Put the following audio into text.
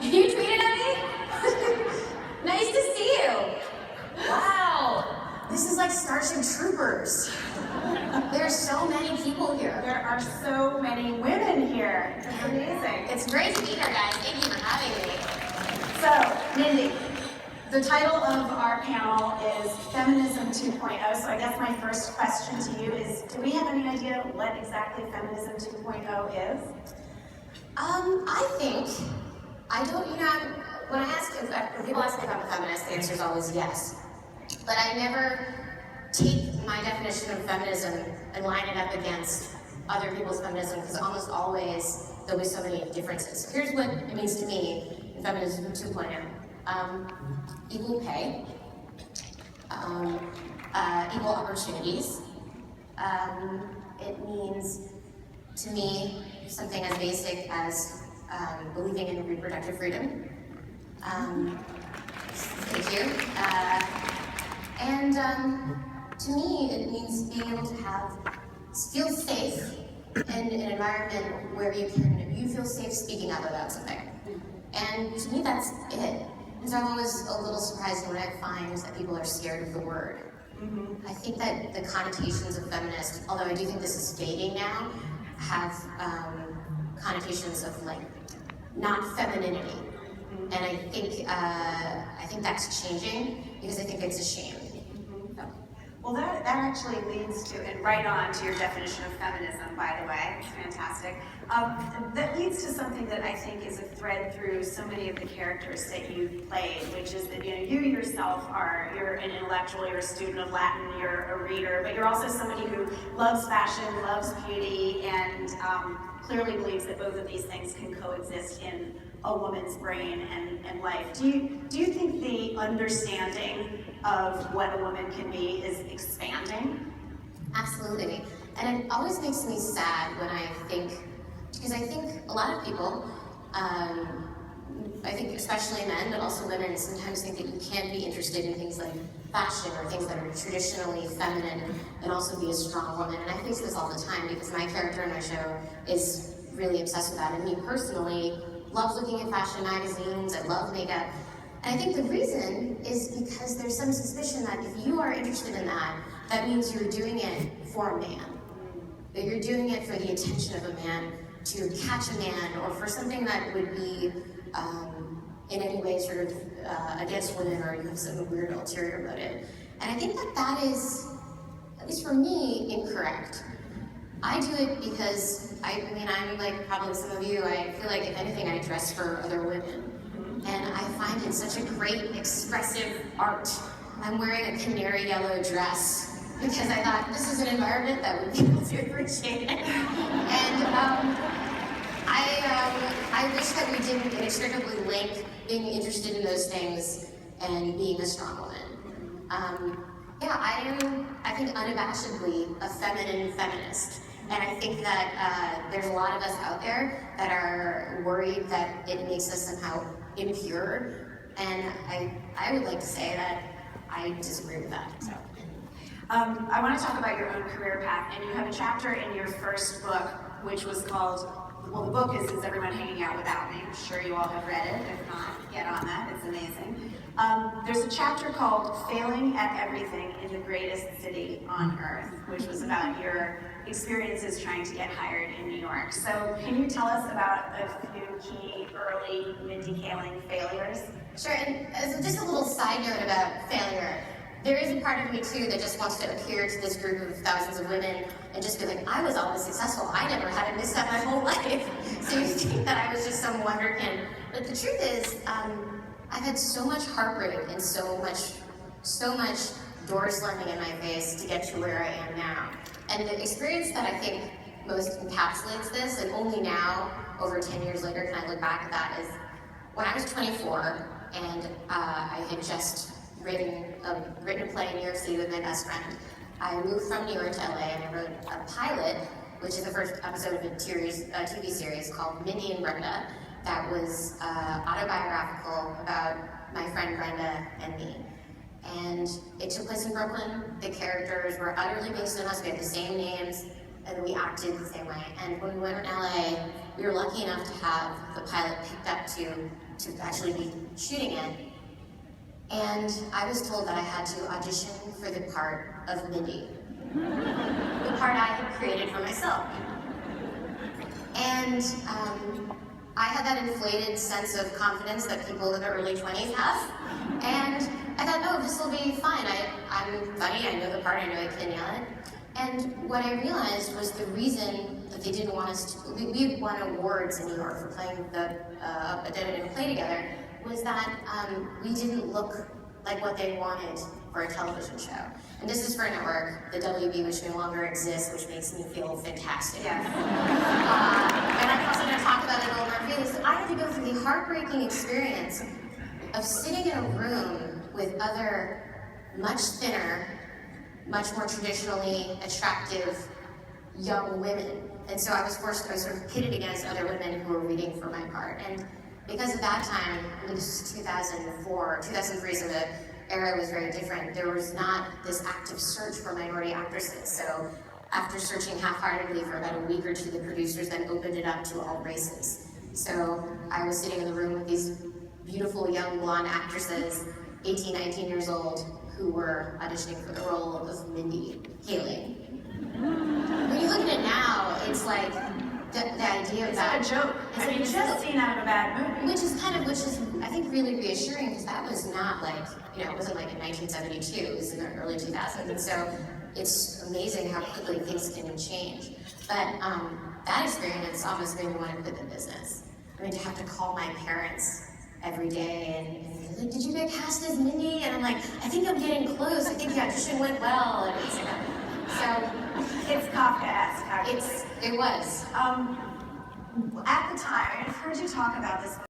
You tweeted at me? Nice to see you. Wow. This is like Starship Troopers. There are so many people here. There are so many women here. It's amazing. It's great to be here, guys. Thank you for having me. So, Mindy, the title of our panel is Feminism 2.0. So I guess my first question to you is, do we have any idea what exactly Feminism 2.0 is? When people ask me if I'm a feminist, the answer is always yes. But I never take my definition of feminism and line it up against other people's feminism, because almost always there'll be so many differences. So here's what it means to me in Feminism 2.0. Equal pay, equal opportunities. It means, to me, something as basic as believing in reproductive freedom. Thank you. To me, it means being able to feel safe in an environment where you feel safe speaking up about something. And to me, that's it. And so I'm always a little surprised when I find that people are scared of the word. Mm-hmm. I think that the connotations of feminist, although I do think this is fading now, have connotations of like not femininity. Mm-hmm. And I think that's changing because I think it's a shame. Well, that actually leads to, and right on to your definition of feminism, by the way. It's fantastic. That leads to something that I think is a thread through so many of the characters that you've played, which is that you yourself you're an intellectual, you're a student of Latin, you're a reader, but you're also somebody who loves fashion, loves beauty, and clearly believes that both of these things can coexist in a woman's brain and life. Do you think the understanding of what a woman can be is expanding? Absolutely. And it always makes me sad when because I think a lot of people, I think especially men, but also women, sometimes think that you can be interested in things like fashion or things that are traditionally feminine and also be a strong woman. And I face this all the time because my character in my show is really obsessed with that. And me personally, love looking at fashion magazines, I love makeup. And I think the reason is because there's some suspicion that if you are interested in that, that means you're doing it for a man. That you're doing it for the attention of a man, to catch a man, or for something that would be in any way sort of against women, or you have some weird ulterior motive. And I think that is, at least for me, incorrect. I do it because, I'm like probably some of you, I feel like if anything I dress for other women. And I find it such a great expressive art. I'm wearing a canary yellow dress because I thought this is an environment that would be able to appreciate it. And I wish that we didn't inextricably link being interested in those things and being a strong woman. I am, I think, unabashedly a feminine feminist. And I think that there's a lot of us out there that are worried that it makes us somehow impure. And I would like to say that I disagree with that. So. I want to talk about your own career path, and you have a chapter in your first book, which was called, well, the book is Everyone Hanging Out Without Me. I'm sure you all have read it. If not, get on that. It's amazing. There's a chapter called Failing at Everything in the Greatest City on Earth, which was about your experiences trying to get hired in New York. So can you tell us about a few key early Mindy Kaling failures? Sure, and as just a little side note about failure, there is a part of me too that just wants to appear to this group of thousands of women and just be like, I was always successful. I never had a misstep my whole life. So you think that I was just some wonderkin. But the truth is, I've had so much heartbreak and so much door slamming in my face to get to where I am now. And the experience that I think most encapsulates this, and only now, over 10 years later, can I look back at that, is when I was 24 and I had just written a play in New York City with my best friend. I moved from New York to LA and I wrote a pilot, which is the first episode of a TV series called Mindy and Brenda, that was autobiographical about my friend Brenda and me. And it took place in Brooklyn. The characters were utterly based on us. We had the same names. and we acted the same way. And when we went to LA, we were lucky enough to have the pilot picked up to actually be shooting it. And I was told that I had to audition for the part of Mindy, the part I had created for myself. And I had that inflated sense of confidence that people in their early 20s have. And I thought, oh, this will be fine. I'm funny, I know the part, I know I can yell it. And what I realized was the reason that they didn't want us to, we had won awards in New York for playing in a play together, was that we didn't look like what they wanted for a television show. And this is for a network, the WB, which no longer exists, which makes me feel fantastic. Yes. And I'm also going to talk about it a little more freely. So I had to go through the heartbreaking experience of sitting in a room with other much thinner, much more traditionally attractive young women. And so I was sort of pitted against other women who were reading for my part. And because at that time, I mean, this was 2004, 2003, so the era was very different. There was not this active search for minority actresses. So after searching half-heartedly for about a week or two, the producers then opened it up to all races. So I was sitting in the room with these beautiful young blonde actresses, 18, 19 years old, who were auditioning for the role of Mindy, Kaling. When you look at it now, it's like the idea of that. It's like a joke. It's just seen out of a bad movie. Which is I think, really reassuring, because that was not like, it wasn't like in 1972, it was in the early 2000s. And so it's amazing how quickly things can change. But that experience almost made me want to quit the business. I mean, to have to call my parents every day and like, did you get cast as Mindy? And I'm like, I think I'm getting close. I think the audition went well. And it's like, so it's Kafkaesque, actually. It was. At the time, I've heard you talk about this